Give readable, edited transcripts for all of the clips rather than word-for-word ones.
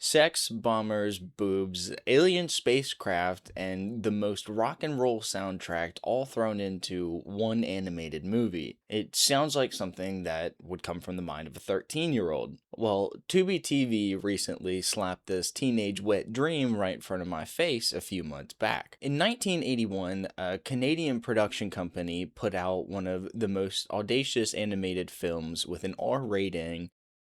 Sex, bombers, boobs, alien spacecraft, and the most rock and roll soundtrack all thrown into one animated movie. It sounds like something that would come from the mind of a 13-year-old. Well, Tubi TV recently slapped this teenage wet dream right in front of my face a few months back. In 1981, a Canadian production company put out one of the most audacious animated films with an R rating,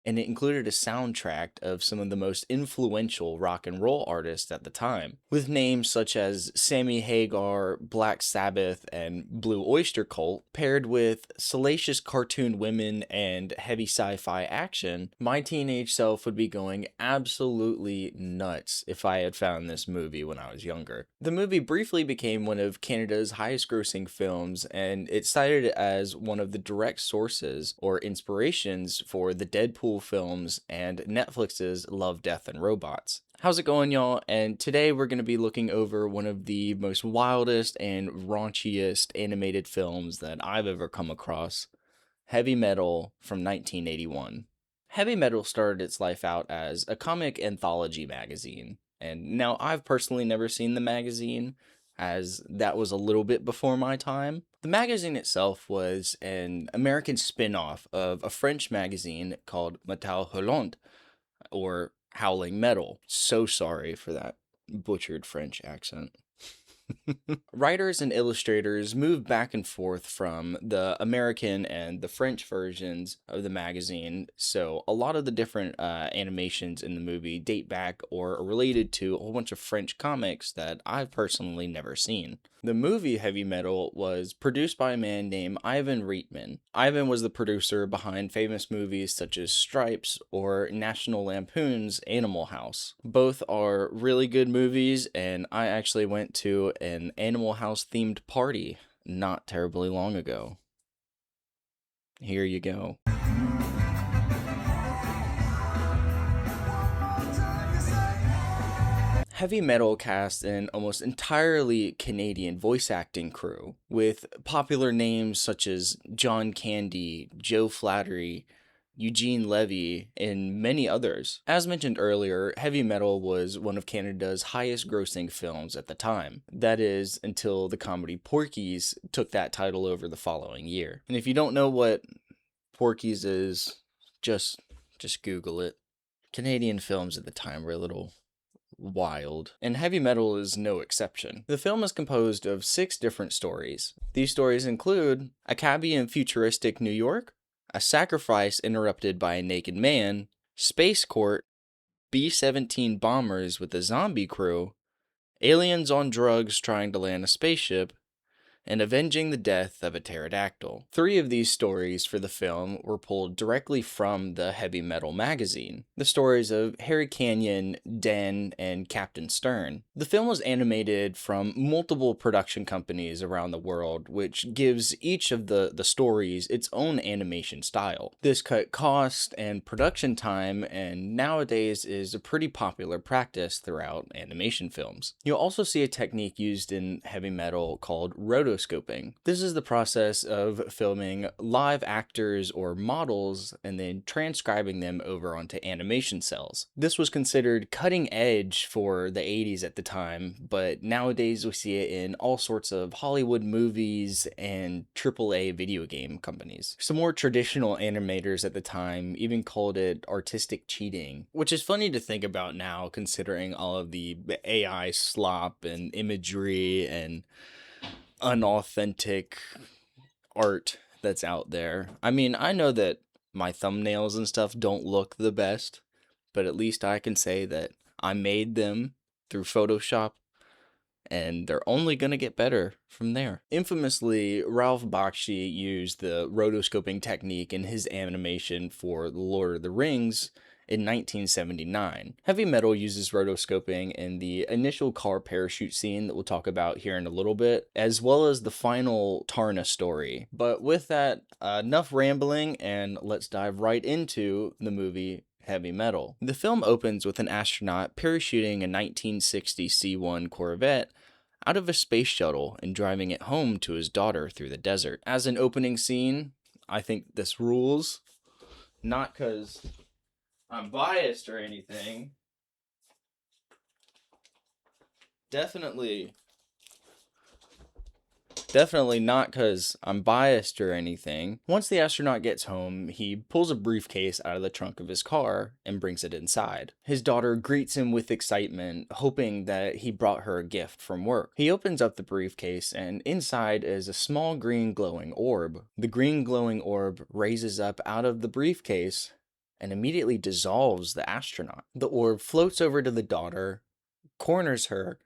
and it included a soundtrack of some of the most influential rock and roll artists at the time, with names such as Sammy Hagar, Black Sabbath, and Blue Oyster Cult, paired with salacious cartoon women and heavy sci-fi action. My teenage self would be going absolutely nuts if I had found this movie when I was younger. The movie briefly became one of Canada's highest grossing films, and it's cited as one of the direct sources or inspirations for the Deadpool films and Netflix's Love, Death, and Robots. How's it going, y'all? And today we're going to be looking over one of the most wildest and raunchiest animated films that I've ever come across, Heavy Metal from 1981. Heavy Metal started its life out as a comic anthology magazine, and now I've personally never seen the magazine, as that was a little bit before my time. The magazine itself was an American spin-off of a French magazine called Metal Hurlant, or Howling Metal. So sorry for that butchered French accent. Writers and illustrators moved back and forth from the American and the French versions of the magazine, so a lot of the different animations in the movie date back or are related to a whole bunch of French comics that I've personally never seen. The movie Heavy Metal was produced by a man named Ivan Reitman. Ivan was the producer behind famous movies such as Stripes or National Lampoon's Animal House. Both are really good movies, and I actually went to an Animal House themed party not terribly long ago. Here you go. Heavy Metal cast an almost entirely Canadian voice acting crew, with popular names such as John Candy, Joe Flattery, Eugene Levy, and many others. As mentioned earlier, Heavy Metal was one of Canada's highest grossing films at the time. That is, until the comedy Porky's took that title over the following year. And if you don't know what Porky's is, just Google it. Canadian films at the time were a little wild, and Heavy Metal is no exception. The film is composed of 6 different stories. These stories include a cabbie in futuristic New York, a sacrifice interrupted by a naked man, space court, B-17 bombers with a zombie crew, aliens on drugs trying to land a spaceship, and avenging the death of a pterodactyl. 3 of these stories for the film were pulled directly from the Heavy Metal magazine, the stories of Harry Canyon, Den, and Captain Stern. The film was animated from multiple production companies around the world, which gives each of the stories its own animation style. This cut cost and production time, and nowadays is a pretty popular practice throughout animation films. You'll also see a technique used in Heavy Metal called rotoscoping. This is the process of filming live actors or models and then transcribing them over onto animation cells. This was considered cutting edge for the 80s at the time, but nowadays we see it in all sorts of Hollywood movies and AAA video game companies. Some more traditional animators at the time even called it artistic cheating, which is funny to think about now considering all of the AI slop and imagery and unauthentic art that's out there. I mean, I know that my thumbnails and stuff don't look the best, but at least I can say that I made them through Photoshop, and they're only going to get better from there. Infamously, Ralph Bakshi used the rotoscoping technique in his animation for The Lord of the Rings in 1979. Heavy Metal uses rotoscoping in the initial car parachute scene that we'll talk about here in a little bit, as well as the final Tarna story. But with that, enough rambling, and let's dive right into the movie Heavy Metal. The film opens with an astronaut parachuting a 1960 C-1 Corvette out of a space shuttle and driving it home to his daughter through the desert. As an opening scene, I think this rules. Not because I'm biased or anything, Definitely Definitely not because I'm biased or anything. Once the astronaut gets home, he pulls a briefcase out of the trunk of his car and brings it inside. His daughter greets him with excitement, hoping that he brought her a gift from work. He opens up the briefcase, and inside is a small green glowing orb. The green glowing orb raises up out of the briefcase and immediately dissolves the astronaut. The orb floats over to the daughter, corners her,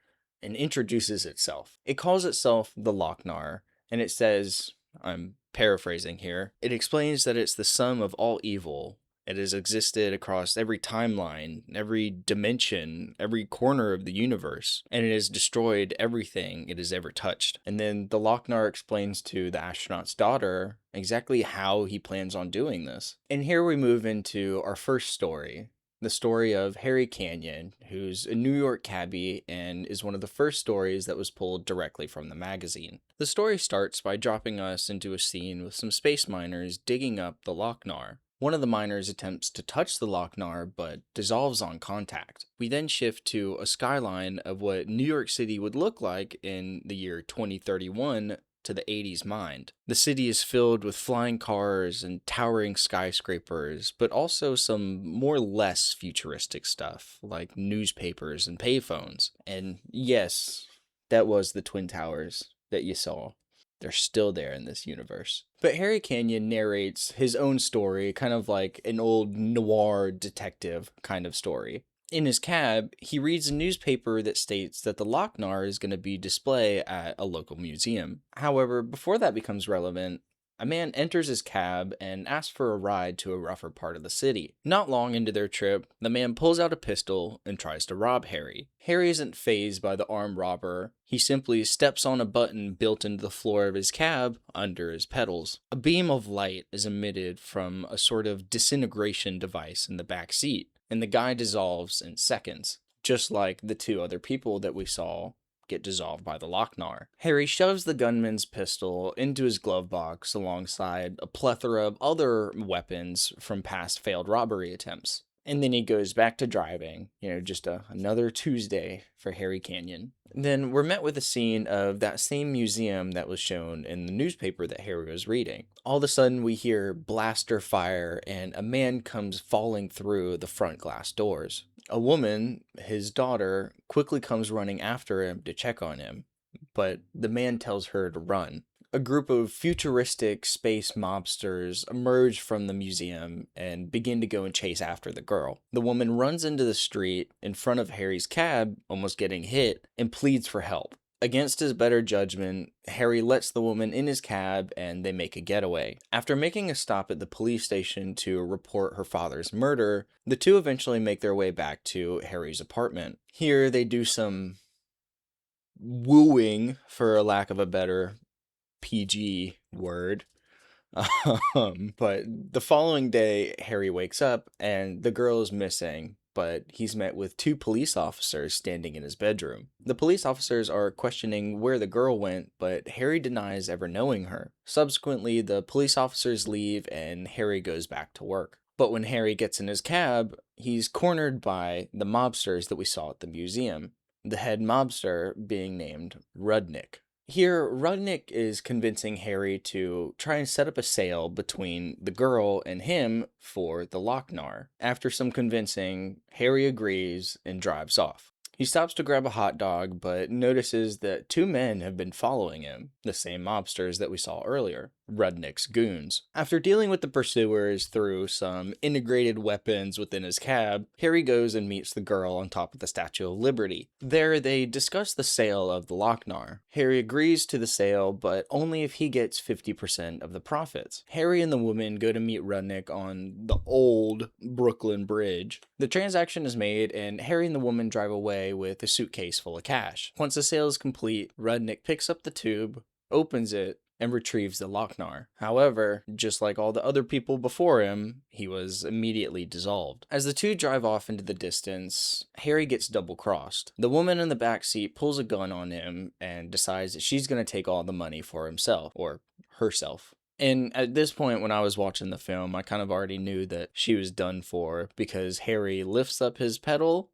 and introduces itself. It calls itself the Loc-Nar, and it says, I'm paraphrasing here, it explains that it's the sum of all evil. It has existed across every timeline, every dimension, every corner of the universe, and it has destroyed everything it has ever touched. And then the Loc-Nar explains to the astronaut's daughter exactly how he plans on doing this. And here we move into our first story, the story of Harry Canyon, who's a New York cabbie and is one of the first stories that was pulled directly from the magazine. The story starts by dropping us into a scene with some space miners digging up the Loc-Nar. One of the miners attempts to touch the Loc-Nar but dissolves on contact. We then shift to a skyline of what New York City would look like in the year 2031 to the 80s mind. The city is filled with flying cars and towering skyscrapers, but also some more or less futuristic stuff like newspapers and payphones. And yes, that was the Twin Towers that you saw. They're still there in this universe. But Harry Canyon narrates his own story, kind of like an old noir detective kind of story. In his cab, he reads a newspaper that states that the Loc-Nar is going to be displayed at a local museum. However, before that becomes relevant, a man enters his cab and asks for a ride to a rougher part of the city. Not long into their trip, the man pulls out a pistol and tries to rob Harry. Harry isn't fazed by the armed robber. He simply steps on a button built into the floor of his cab under his pedals. A beam of light is emitted from a sort of disintegration device in the back seat, and the guy dissolves in seconds, just like the two other people that we saw get dissolved by the Loc-Nar. Harry shoves the gunman's pistol into his glove box alongside a plethora of other weapons from past failed robbery attempts. And then he goes back to driving, just another Tuesday for Harry Canyon. Then we're met with a scene of that same museum that was shown in the newspaper that Harry was reading. All of a sudden we hear blaster fire and a man comes falling through the front glass doors. A woman, his daughter, quickly comes running after him to check on him, but the man tells her to run. A group of futuristic space mobsters emerge from the museum and begin to go and chase after the girl. The woman runs into the street in front of Harry's cab, almost getting hit, and pleads for help. Against his better judgment, Harry lets the woman in his cab and they make a getaway. After making a stop at the police station to report her father's murder, the two eventually make their way back to Harry's apartment. Here they do some wooing, for a lack of a better PG word. But the following day, Harry wakes up and the girl is missing, but he's met with two police officers standing in his bedroom. The police officers are questioning where the girl went, but Harry denies ever knowing her. Subsequently, the police officers leave and Harry goes back to work. But when Harry gets in his cab, he's cornered by the mobsters that we saw at the museum, the head mobster being named Rudnick. Here, Rudnick is convincing Harry to try and set up a sale between the girl and him for the Loc-Nar. After some convincing, Harry agrees and drives off. He stops to grab a hot dog, but notices that two men have been following him, the same mobsters that we saw earlier, Rudnick's goons. After dealing with the pursuers through some integrated weapons within his cab, Harry goes and meets the girl on top of the Statue of Liberty. There, they discuss the sale of the Loc-Nar. Harry agrees to the sale, but only if he gets 50% of the profits. Harry and the woman go to meet Rudnick on the old Brooklyn Bridge. The transaction is made, and Harry and the woman drive away with a suitcase full of cash. Once the sale is complete, Rudnick picks up the tube, opens it, and retrieves the Loc-Nar. However, just like all the other people before him, he was immediately dissolved. As the two drive off into the distance, Harry gets double-crossed. The woman in the back seat pulls a gun on him and decides that she's going to take all the money for himself, or herself. And at this point, when I was watching the film, I kind of already knew that she was done for, because Harry lifts up his pedal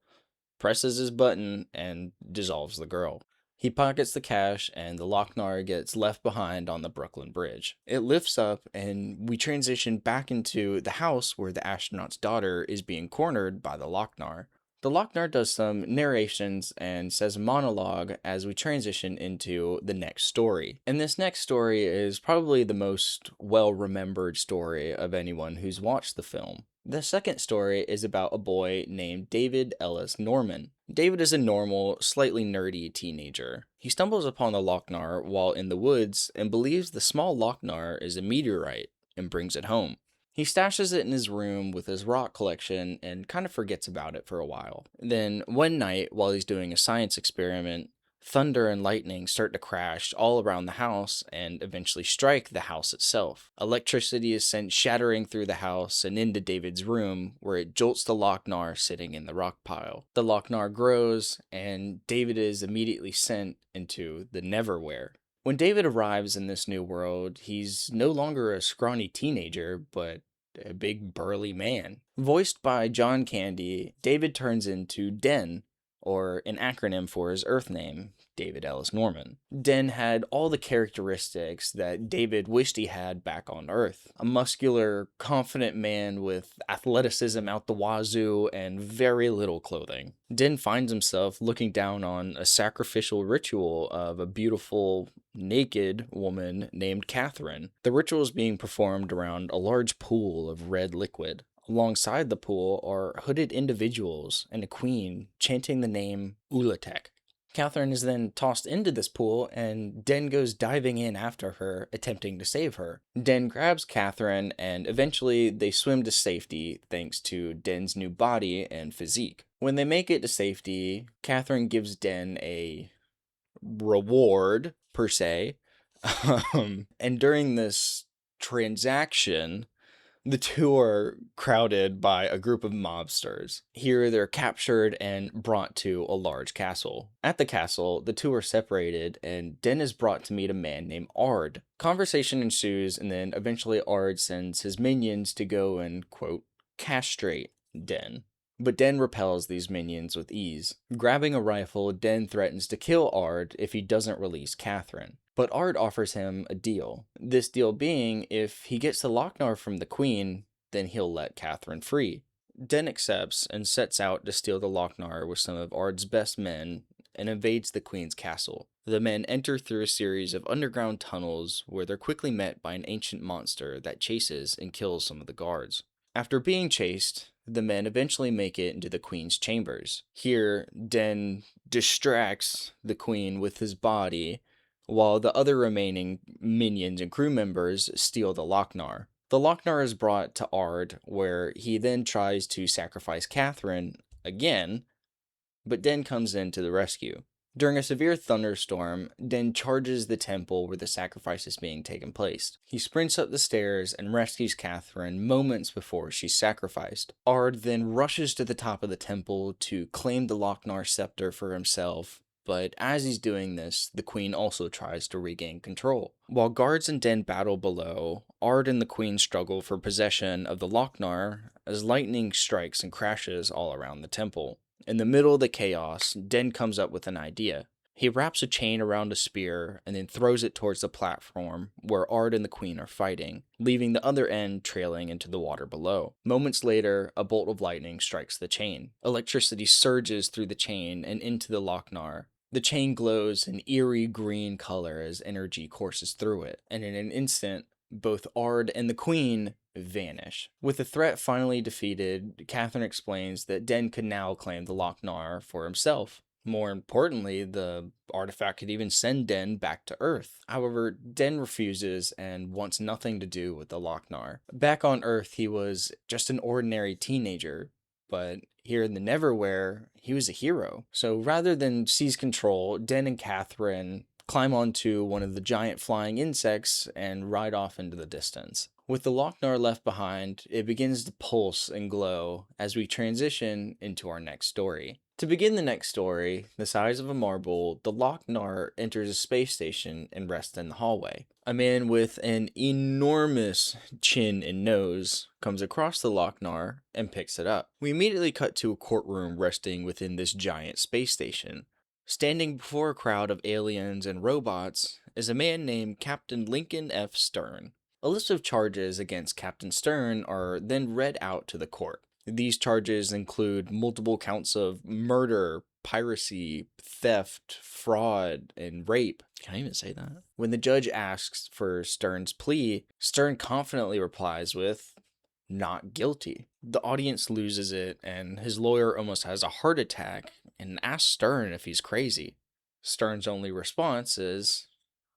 presses his button, and dissolves the girl. He pockets the cash, and the Loc-Nar gets left behind on the Brooklyn Bridge. It lifts up, and we transition back into the house where the astronaut's daughter is being cornered by the Loc-Nar. The Loc-Nar does some narrations and says a monologue as we transition into the next story. And this next story is probably the most well-remembered story of anyone who's watched the film. The second story is about a boy named David Ellis Norman. David is a normal, slightly nerdy teenager. He stumbles upon the Loc-Nar while in the woods and believes the small Loc-Nar is a meteorite and brings it home. He stashes it in his room with his rock collection and kind of forgets about it for a while. Then, one night, while he's doing a science experiment, thunder and lightning start to crash all around the house and eventually strike the house itself. Electricity is sent shattering through the house and into David's room, where it jolts the Loc-Nar sitting in the rock pile. The Loc-Nar grows, and David is immediately sent into the Neverwhere. When David arrives in this new world, he's no longer a scrawny teenager, but a big burly man. Voiced by John Candy, David turns into Den, or an acronym for his Earth name, David Ellis Norman. Den had all the characteristics that David wished he had back on Earth. A muscular, confident man with athleticism out the wazoo and very little clothing. Den finds himself looking down on a sacrificial ritual of a beautiful, naked woman named Catherine. The ritual is being performed around a large pool of red liquid. Alongside the pool are hooded individuals and a queen chanting the name Ulatek. Catherine is then tossed into this pool, and Den goes diving in after her, attempting to save her. Den grabs Catherine, and eventually they swim to safety thanks to Den's new body and physique. When they make it to safety, Catherine gives Den a reward, per se. And during this transaction, the two are crowded by a group of mobsters. Here, they're captured and brought to a large castle. At the castle, the two are separated, and Den is brought to meet a man named Ard. Conversation ensues, and then eventually Ard sends his minions to go and, quote, castrate Den. But Den repels these minions with ease. Grabbing a rifle, Den threatens to kill Ard if he doesn't release Catherine. But Ard offers him a deal. This deal being, if he gets the Loc-Nar from the queen, then he'll let Catherine free. Den accepts and sets out to steal the Loc-Nar with some of Ard's best men and invades the queen's castle. The men enter through a series of underground tunnels where they're quickly met by an ancient monster that chases and kills some of the guards. After being chased, the men eventually make it into the queen's chambers. Here, Den distracts the queen with his body, while the other remaining minions and crew members steal the Loc-Nar. The Loc-Nar is brought to Ard, where he then tries to sacrifice Catherine again, but Den comes in to the rescue. During a severe thunderstorm, Den charges the temple where the sacrifice is being taken place. He sprints up the stairs and rescues Catherine moments before she's sacrificed. Ard then rushes to the top of the temple to claim the Loc-Nar scepter for himself, but as he's doing this, the queen also tries to regain control. While guards and Den battle below, Ard and the queen struggle for possession of the Loc-Nar as lightning strikes and crashes all around the temple. In the middle of the chaos, Den comes up with an idea. He wraps a chain around a spear and then throws it towards the platform where Ard and the queen are fighting, leaving the other end trailing into the water below. Moments later, a bolt of lightning strikes the chain. Electricity surges through the chain and into the Loc-Nar. The chain glows an eerie green color as energy courses through it, and in an instant, both Ard and the queen vanish. With the threat finally defeated, Catherine explains that Den could now claim the Loc-Nar for himself. More importantly, the artifact could even send Den back to Earth. However, Den refuses and wants nothing to do with the Loc-Nar. Back on Earth, he was just an ordinary teenager, but here in the Neverwhere, he was a hero. So rather than seize control, Den and Catherine climb onto one of the giant flying insects and ride off into the distance. With the Loc-Nar left behind, it begins to pulse and glow as we transition into our next story. To begin the next story, the size of a marble, the Loc-Nar enters a space station and rests in the hallway. A man with an enormous chin and nose comes across the Loc-Nar and picks it up. We immediately cut to a courtroom resting within this giant space station. Standing before a crowd of aliens and robots is a man named Captain Lincoln F. Stern. A list of charges against Captain Stern are then read out to the court. These charges include multiple counts of murder, piracy, theft, fraud, and rape. Can I even say that? When the judge asks for Stern's plea, Stern confidently replies with, "Not guilty." The audience loses it, and his lawyer almost has a heart attack and asks Stern if he's crazy. Stern's only response is,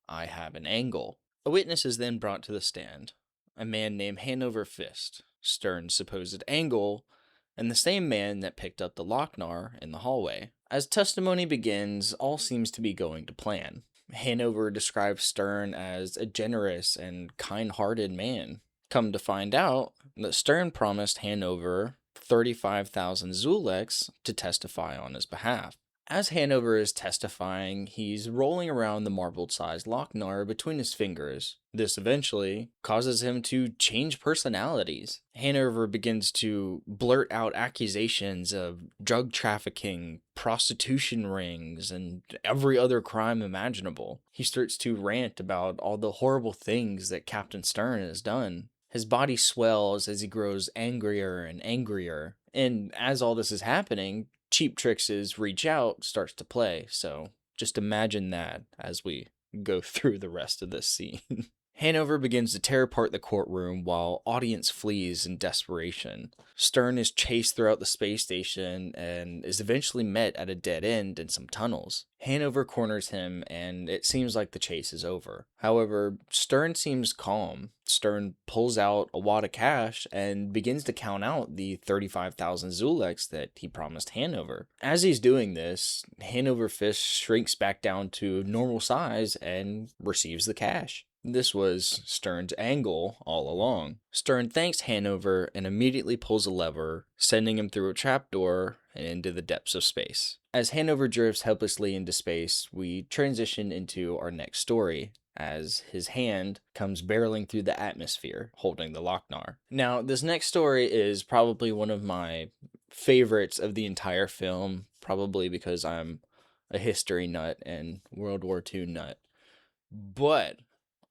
"I have an angle." A witness is then brought to the stand, a man named Hanover Fist, Stern's supposed angle, and the same man that picked up the Loc-Nar in the hallway. As testimony begins, all seems to be going to plan. Hanover describes Stern as a generous and kind-hearted man. Come to find out that Stern promised Hanover 35,000 Zuleks to testify on his behalf. As Hanover is testifying, he's rolling around the marbled-sized Loc-Nar between his fingers. This eventually causes him to change personalities. Hanover begins to blurt out accusations of drug trafficking, prostitution rings, and every other crime imaginable. He starts to rant about all the horrible things that Captain Stern has done. His body swells as he grows angrier and angrier. And as all this is happening, Cheap Tricks' Reach Out starts to play, so just imagine that as we go through the rest of this scene. Hanover begins to tear apart the courtroom while audience flees in desperation. Stern is chased throughout the space station and is eventually met at a dead end in some tunnels. Hanover corners him and it seems like the chase is over. However, Stern seems calm. Stern pulls out a wad of cash and begins to count out the 35,000 Zuleks that he promised Hanover. As he's doing this, Hanover Fist shrinks back down to normal size and receives the cash. This was Stern's angle all along. Stern thanks Hanover and immediately pulls a lever, sending him through a trapdoor and into the depths of space. As Hanover drifts helplessly into space, we transition into our next story, as his hand comes barreling through the atmosphere, holding the Loc-Nar. Now, this next story is probably one of my favorites of the entire film, probably because I'm a history nut and World War II nut. But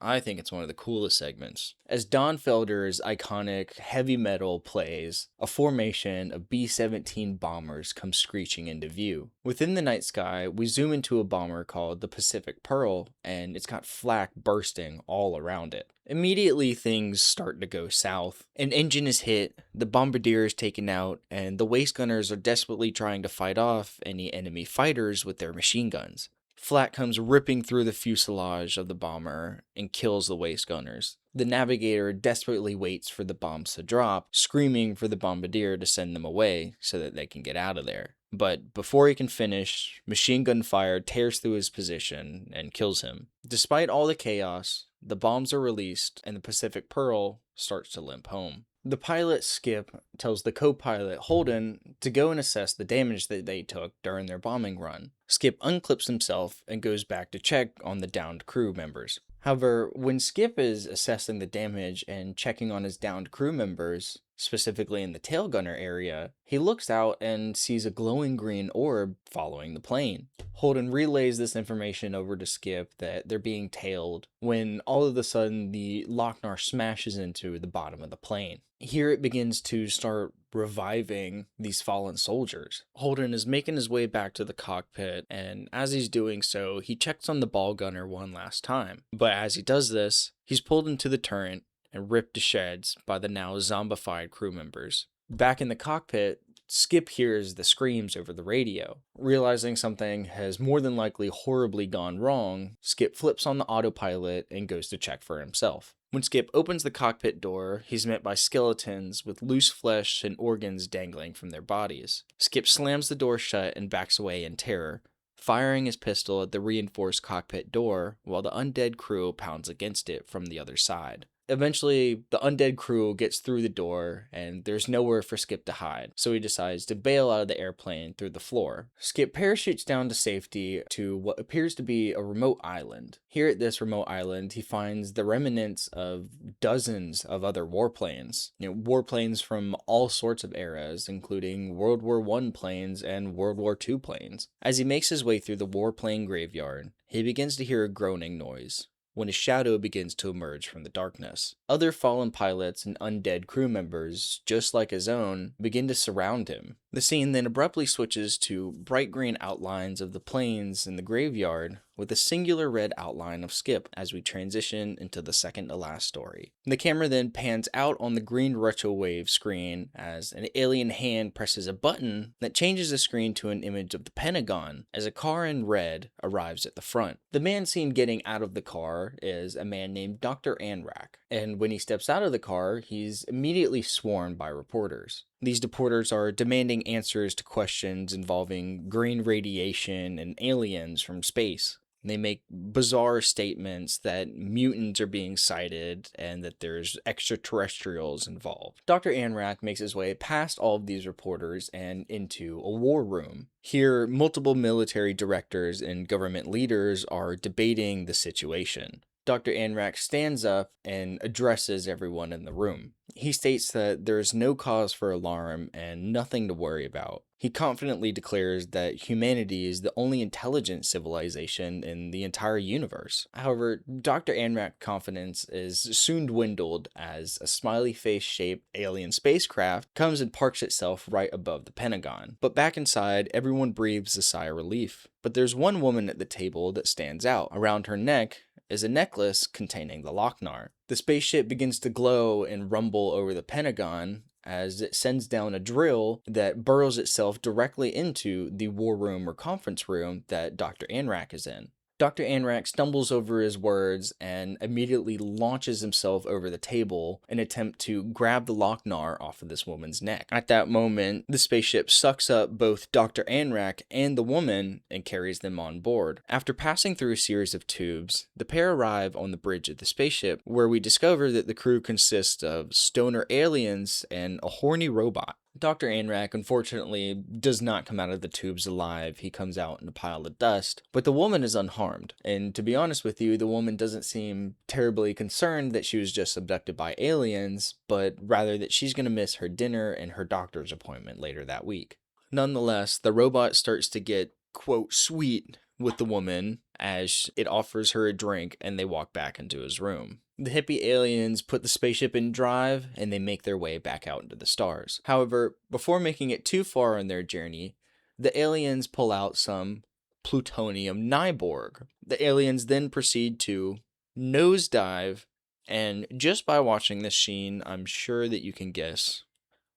I think it's one of the coolest segments. As Don Felder's iconic heavy metal plays, a formation of B-17 bombers comes screeching into view. Within the night sky, we zoom into a bomber called the Pacific Pearl, and it's got flak bursting all around it. Immediately, things start to go south. An engine is hit, the bombardier is taken out, and the waist gunners are desperately trying to fight off any enemy fighters with their machine guns. Flak comes ripping through the fuselage of the bomber and kills the waist gunners. The navigator desperately waits for the bombs to drop, screaming for the bombardier to send them away so that they can get out of there. But before he can finish, machine gun fire tears through his position and kills him. Despite all the chaos, the bombs are released and the Pacific Pearl starts to limp home. The pilot, Skip, tells the co-pilot, Holden, to go and assess the damage that they took during their bombing run. Skip unclips himself and goes back to check on the downed crew members. However, when Skip is assessing the damage and checking on his downed crew members, specifically in the tail gunner area, he looks out and sees a glowing green orb following the plane. Holden relays this information over to Skip that they're being tailed when all of a sudden the Loc-Nar smashes into the bottom of the plane. Here it begins to start reviving these fallen soldiers. Holden is making his way back to the cockpit, and as he's doing so, he checks on the ball gunner one last time. But as he does this, he's pulled into the turret and ripped to shreds by the now zombified crew members. Back in the cockpit, Skip hears the screams over the radio. Realizing something has more than likely horribly gone wrong, Skip flips on the autopilot and goes to check for himself. When Skip opens the cockpit door, he's met by skeletons with loose flesh and organs dangling from their bodies. Skip slams the door shut and backs away in terror, firing his pistol at the reinforced cockpit door while the undead crew pounds against it from the other side. Eventually, the undead crew gets through the door, and there's nowhere for Skip to hide, so he decides to bail out of the airplane through the floor. Skip parachutes down to safety to what appears to be a remote island. Here at this remote island, he finds the remnants of dozens of other warplanes. Warplanes from all sorts of eras, including World War I planes and World War II planes. As he makes his way through the warplane graveyard, he begins to hear a groaning noise when a shadow begins to emerge from the darkness. Other fallen pilots and undead crew members, just like his own, begin to surround him. The scene then abruptly switches to bright green outlines of the planes in the graveyard, with a singular red outline of Skip as we transition into the second to last story. The camera then pans out on the green retrowave screen as an alien hand presses a button that changes the screen to an image of the Pentagon as a car in red arrives at the front. The man seen getting out of the car is a man named Dr. Anrak, and when he steps out of the car, he's immediately swarmed by reporters. These reporters are demanding answers to questions involving green radiation and aliens from space. They make bizarre statements that mutants are being sighted and that there's extraterrestrials involved. Dr. Anrak makes his way past all of these reporters and into a war room. Here, multiple military directors and government leaders are debating the situation. Dr. Anrak stands up and addresses everyone in the room. He states that there's no cause for alarm and nothing to worry about. He confidently declares that humanity is the only intelligent civilization in the entire universe. However, Dr. Anrak's confidence is soon dwindled as a smiley face-shaped alien spacecraft comes and parks itself right above the Pentagon. But back inside, everyone breathes a sigh of relief. But there's one woman at the table that stands out. Around her neck is a necklace containing the Loc-Nar. The spaceship begins to glow and rumble over the Pentagon as it sends down a drill that burrows itself directly into the war room or conference room that Dr. Anrak is in. Dr. Anrak stumbles over his words and immediately launches himself over the table in an attempt to grab the Loc-Nar off of this woman's neck. At that moment, the spaceship sucks up both Dr. Anrak and the woman and carries them on board. After passing through a series of tubes, the pair arrive on the bridge of the spaceship, where we discover that the crew consists of stoner aliens and a horny robot. Dr. Anrak, unfortunately, does not come out of the tubes alive. He comes out in a pile of dust, but the woman is unharmed. And to be honest with you, the woman doesn't seem terribly concerned that she was just abducted by aliens, but rather that she's going to miss her dinner and her doctor's appointment later that week. Nonetheless, the robot starts to get, quote, sweet with the woman as it offers her a drink and they walk back into his room. The hippie aliens put the spaceship in drive and they make their way back out into the stars. However, before making it too far on their journey, the aliens pull out some plutonium Nyborg. The aliens then proceed to nosedive, and just by watching this scene, I'm sure that you can guess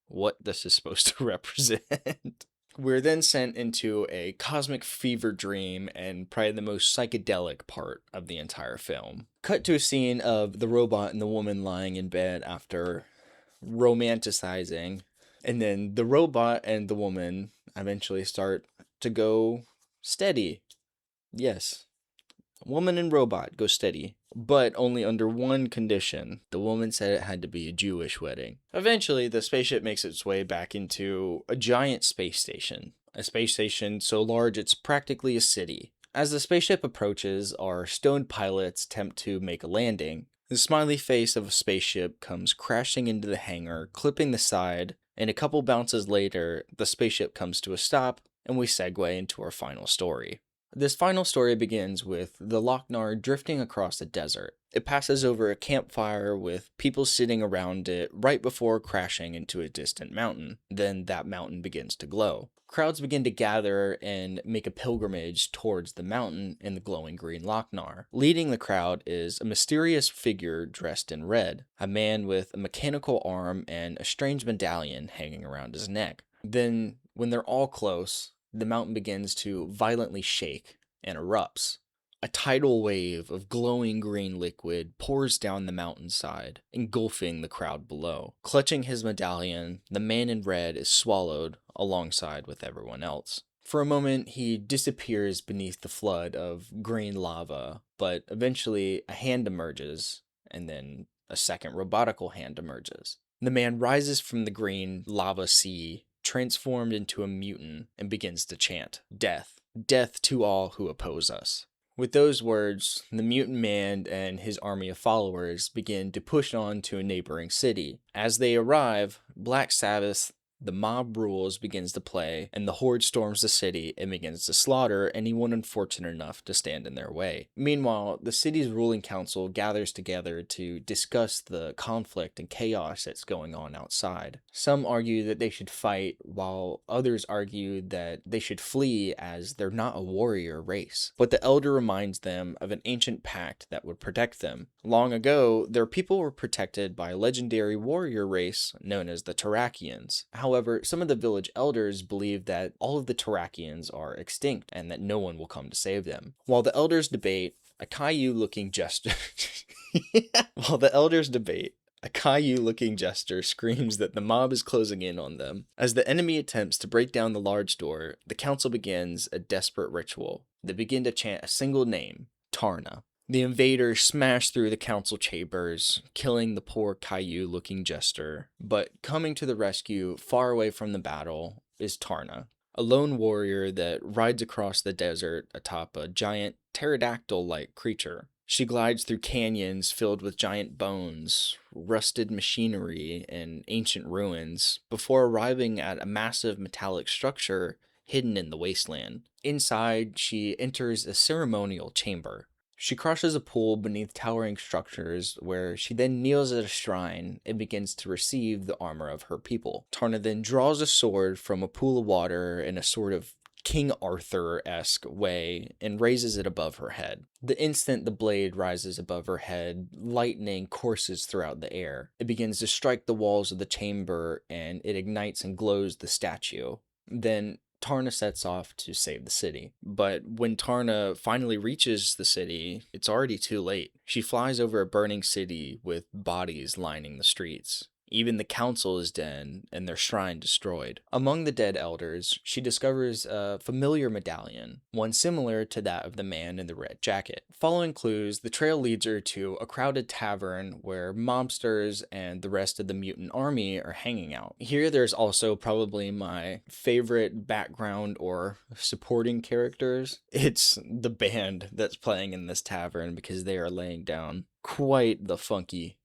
what this is supposed to represent. We're then sent into a cosmic fever dream and probably the most psychedelic part of the entire film. Cut to a scene of the robot and the woman lying in bed after romanticizing, and then the robot and the woman eventually start to go steady. Yes, woman and robot go steady, but only under one condition. The woman said it had to be a Jewish wedding. Eventually, the spaceship makes its way back into a giant space station. A space station so large it's practically a city. As the spaceship approaches, our stoned pilots attempt to make a landing. The smiley face of a spaceship comes crashing into the hangar, clipping the side, and a couple bounces later, the spaceship comes to a stop, and we segue into our final story. This final story begins with the Loc-Nar drifting across the desert. It passes over a campfire with people sitting around it right before crashing into a distant mountain. Then that mountain begins to glow. Crowds begin to gather and make a pilgrimage towards the mountain in the glowing green Loc-Nar. Leading the crowd is a mysterious figure dressed in red, a man with a mechanical arm and a strange medallion hanging around his neck. Then, when they're all close, the mountain begins to violently shake and erupts. A tidal wave of glowing green liquid pours down the mountainside, engulfing the crowd below. Clutching his medallion, the man in red is swallowed alongside with everyone else. For a moment, he disappears beneath the flood of green lava, but eventually a hand emerges, and then a second robotical hand emerges. The man rises from the green lava sea, transformed into a mutant, and begins to chant, "Death, death to all who oppose us." With those words, the mutant man and his army of followers begin to push on to a neighboring city. As they arrive, Black Sabbath, the mob rules begins to play, and the horde storms the city and begins to slaughter anyone unfortunate enough to stand in their way. Meanwhile, the city's ruling council gathers together to discuss the conflict and chaos that's going on outside. Some argue that they should fight, while others argue that they should flee as they're not a warrior race. But the elder reminds them of an ancient pact that would protect them. Long ago, their people were protected by a legendary warrior race known as the Terrakians. However, some of the village elders believe that all of the Terrakians are extinct and that no one will come to save them. While the elders debate, a Caillou-looking jester... While the elders debate, a Caillou-looking jester screams that the mob is closing in on them. As the enemy attempts to break down the large door, the council begins a desperate ritual. They begin to chant a single name, Tarna. The invaders smash through the council chambers, killing the poor Caillou-looking jester. But coming to the rescue, far away from the battle, is Tarna, a lone warrior that rides across the desert atop a giant pterodactyl-like creature. She glides through canyons filled with giant bones, rusted machinery, and ancient ruins, before arriving at a massive metallic structure hidden in the wasteland. Inside, she enters a ceremonial chamber. She crosses a pool beneath towering structures, where she then kneels at a shrine and begins to receive the armor of her people. Tarna then draws a sword from a pool of water in a sort of King Arthur-esque way and raises it above her head. The instant the blade rises above her head, lightning courses throughout the air. It begins to strike the walls of the chamber, and it ignites and glows the statue. Then Tarna sets off to save the city. But when Tarna finally reaches the city, it's already too late. She flies over a burning city with bodies lining the streets. Even the council is dead and their shrine destroyed. Among the dead elders, she discovers a familiar medallion, one similar to that of the man in the red jacket. Following clues, the trail leads her to a crowded tavern where mobsters and the rest of the mutant army are hanging out. Here there's also probably my favorite background or supporting characters. It's the band that's playing in this tavern because they are laying down quite the funky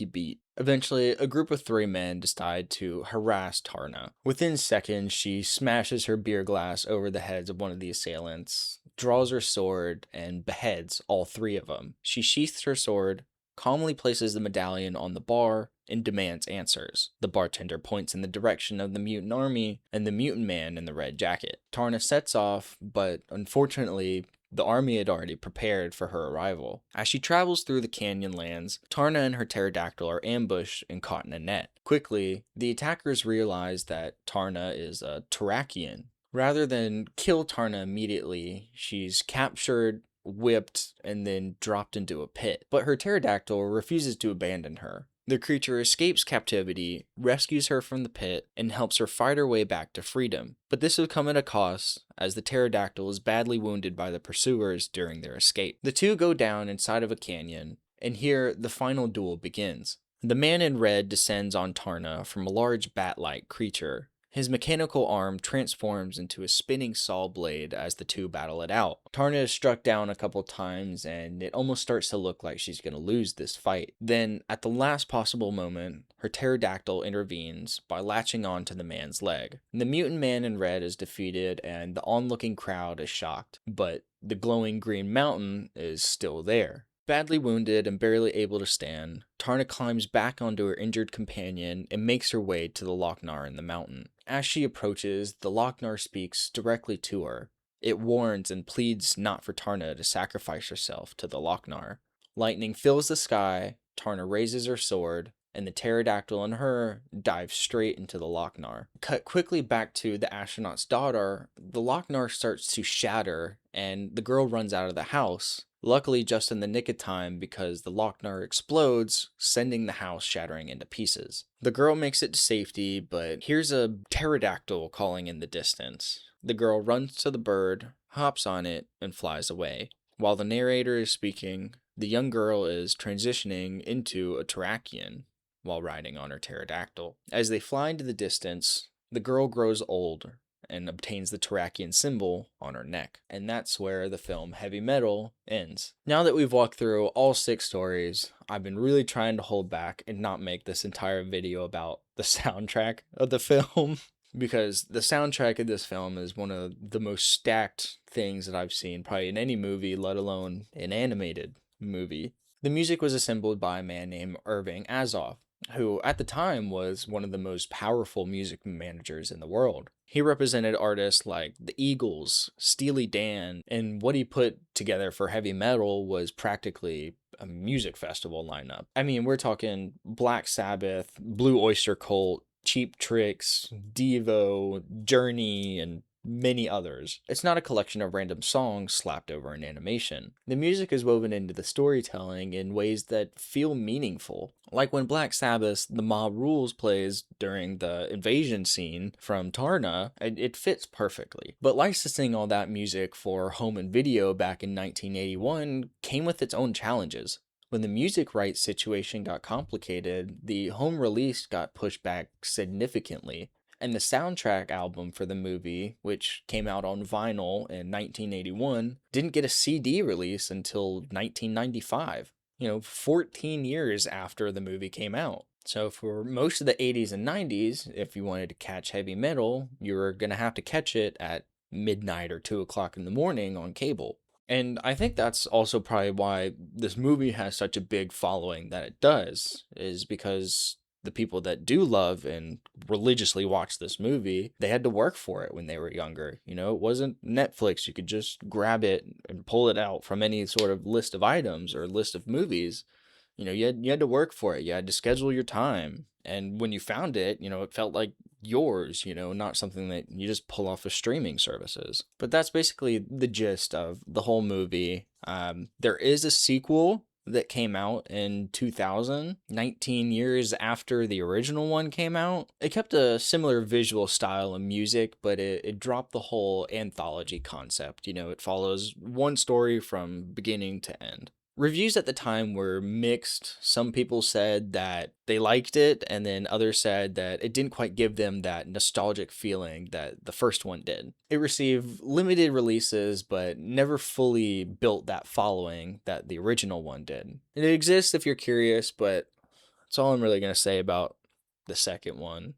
beat. Eventually, a group of 3 men decide to harass Tarna. Within seconds, she smashes her beer glass over the heads of one of the assailants, draws her sword, and beheads all 3 of them. She sheaths her sword, calmly places the medallion on the bar, and demands answers. The bartender points in the direction of the mutant army and the mutant man in the red jacket. Tarna sets off, but unfortunately, the army had already prepared for her arrival. As she travels through the canyon lands, Tarna and her pterodactyl are ambushed and caught in a net. Quickly, the attackers realize that Tarna is a Terrakian. Rather than kill Tarna immediately, she's captured, whipped, and then dropped into a pit. But her pterodactyl refuses to abandon her. The creature escapes captivity, rescues her from the pit, and helps her fight her way back to freedom. But this would come at a cost, as the pterodactyl is badly wounded by the pursuers during their escape. The 2 go down inside of a canyon, and here the final duel begins. The man in red descends on Tarna from a large bat-like creature. His mechanical arm transforms into a spinning saw blade as the 2 battle it out. Tarna is struck down a couple times, and it almost starts to look like she's going to lose this fight. Then, at the last possible moment, her pterodactyl intervenes by latching on to the man's leg. The mutant man in red is defeated, and the onlooking crowd is shocked. But the glowing green mountain is still there. Badly wounded and barely able to stand, Tarna climbs back onto her injured companion and makes her way to the Loc-Nar in the mountain. As she approaches, the Loc-Nar speaks directly to her. It warns and pleads not for Tarna to sacrifice herself to the Loc-Nar. Lightning fills the sky, Tarna raises her sword, and the pterodactyl and her dive straight into the Loc-Nar. Cut quickly back to the astronaut's daughter, the Loc-Nar starts to shatter, and the girl runs out of the house. Luckily, just in the nick of time because the Loc-Nar explodes, sending the house shattering into pieces. The girl makes it to safety, but hears a pterodactyl calling in the distance. The girl runs to the bird, hops on it, and flies away. While the narrator is speaking, The young girl is transitioning into a Terrakian while riding on her pterodactyl. As they fly into the distance, the girl grows old and obtains the Terrakian symbol on her neck. And that's where the film Heavy Metal ends. Now that we've walked through all 6 stories, I've been really trying to hold back and not make this entire video about the soundtrack of the film. Because the soundtrack of this film is one of the most stacked things that I've seen, probably in any movie, let alone an animated movie. The music was assembled by a man named Irving Azoff, who at the time was one of the most powerful music managers in the world. He represented artists like the Eagles, Steely Dan, and what he put together for heavy metal was practically a music festival lineup. I mean, we're talking Black Sabbath, Blue Oyster Cult, Cheap Tricks, Devo, Journey, and many others. It's not a collection of random songs slapped over an animation. The music is woven into the storytelling in ways that feel meaningful. Like when Black Sabbath's The Mob Rules plays during the invasion scene from Tarna, it fits perfectly. But licensing all that music for home and video back in 1981 came with its own challenges. When the music rights situation got complicated, the home release got pushed back significantly. And the soundtrack album for the movie, which came out on vinyl in 1981, didn't get a CD release until 1995. 14 years after the movie came out. So for most of the 80s and 90s, if you wanted to catch heavy metal, you were going to have to catch it at midnight or 2 o'clock in the morning on cable. And I think that's also probably why this movie has such a big following that it does, is because the people that do love and religiously watch this movie, they had to work for it when they were younger. It wasn't Netflix. You could just grab it and pull it out from any sort of list of items or list of movies. You had to work for it. You had to schedule your time. And when you found it, it felt like yours, not something that you just pull off of streaming services. But that's basically the gist of the whole movie. There is a sequel that came out in 2000, 19 years after the original one came out. It kept a similar visual style and music, but it dropped the whole anthology concept. It follows one story from beginning to end. Reviews at the time were mixed. Some people said that they liked it, and then others said that it didn't quite give them that nostalgic feeling that the first one did. It received limited releases, but never fully built that following that the original one did. It exists if you're curious, but that's all I'm really going to say about the second one.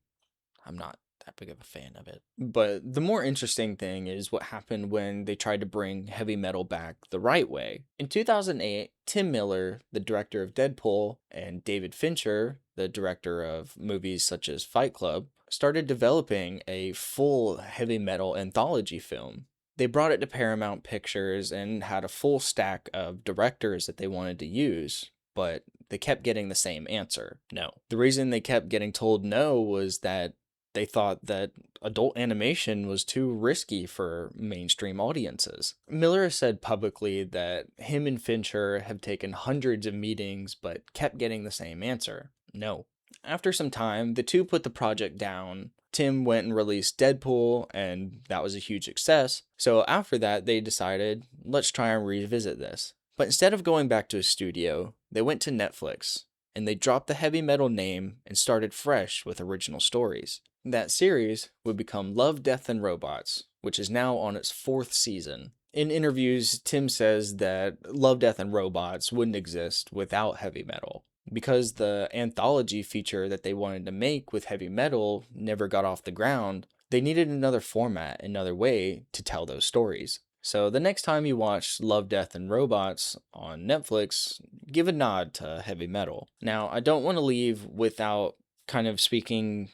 I'm not that big of a fan of it. But the more interesting thing is what happened when they tried to bring heavy metal back the right way. In 2008, Tim Miller, the director of Deadpool, and David Fincher, the director of movies such as Fight Club, started developing a full heavy metal anthology film. They brought it to Paramount Pictures and had a full stack of directors that they wanted to use, but they kept getting the same answer: no. The reason they kept getting told no was that they thought that adult animation was too risky for mainstream audiences. Miller has said publicly that him and Fincher have taken hundreds of meetings but kept getting the same answer: no. After some time, the two put the project down. Tim went and released Deadpool, and that was a huge success. So after that, they decided, let's try and revisit this. But instead of going back to a studio, they went to Netflix, and they dropped the heavy metal name and started fresh with original stories. That series would become Love, Death, and Robots, which is now on its 4th season. In interviews, Tim says that Love, Death, and Robots wouldn't exist without heavy metal. Because the anthology feature that they wanted to make with heavy metal never got off the ground, they needed another format, another way to tell those stories. So the next time you watch Love, Death, and Robots on Netflix, give a nod to heavy metal. Now, I don't want to leave without kind of speaking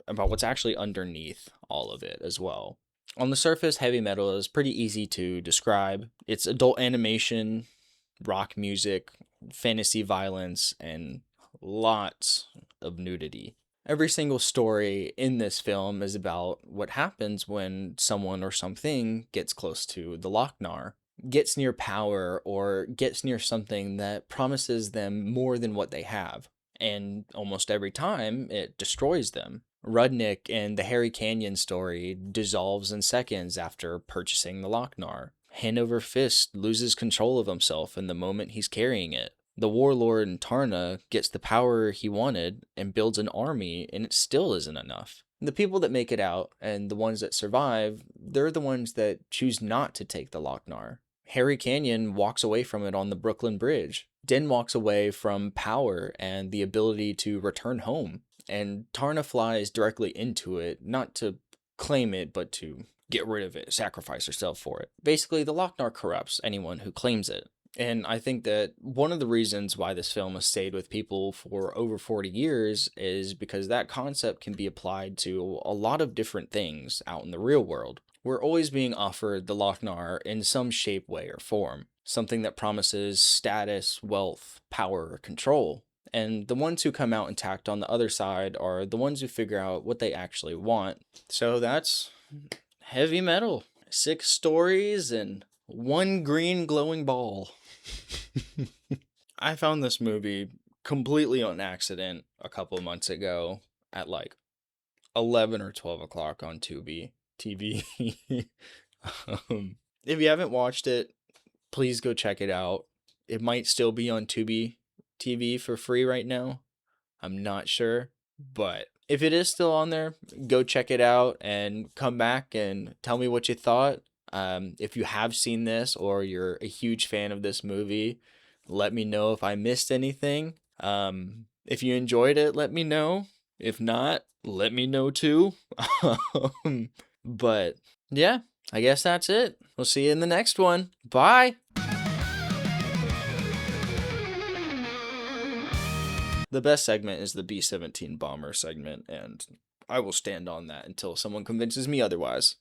about what's actually underneath all of it as well. On the surface, heavy metal is pretty easy to describe. It's adult animation, rock music, fantasy violence, and lots of nudity. Every single story in this film is about what happens when someone or something gets close to the Loc-Nar, gets near power, or gets near something that promises them more than what they have. And almost every time, it destroys them. Rudnick in the Harry Canyon story dissolves in seconds after purchasing the Loc-Nar. hand over fist loses control of himself in the moment he's carrying it. The warlord in Tarna gets the power he wanted and builds an army, and it still isn't enough. The people that make it out and the ones that survive, they're the ones that choose not to take the Loc-Nar. Harry Canyon walks away from it on the Brooklyn Bridge. Din walks away from power and the ability to return home. And Tarna flies directly into it, not to claim it, but to get rid of it, sacrifice herself for it. Basically, the Loc-Nar corrupts anyone who claims it. And I think that one of the reasons why this film has stayed with people for over 40 years is because that concept can be applied to a lot of different things out in the real world. We're always being offered the Loc-Nar in some shape, way, or form. Something that promises status, wealth, power, or control. And the ones who come out intact on the other side are the ones who figure out what they actually want. So that's heavy metal. 6 stories and 1 green glowing ball. I found this movie completely on accident a couple of months ago at like 11 or 12 o'clock on Tubi TV. If you haven't watched it, please go check it out. It might still be on Tubi TV for free right now. I'm not sure, but if it is still on there, go check it out and come back and tell me what you thought. If you have seen this or you're a huge fan of this movie, let me know if I missed anything. If you enjoyed it, let me know. If not, let me know too. But yeah, I guess that's it. We'll see you in the next one. Bye. The best segment is the B-17 bomber segment, and I will stand on that until someone convinces me otherwise.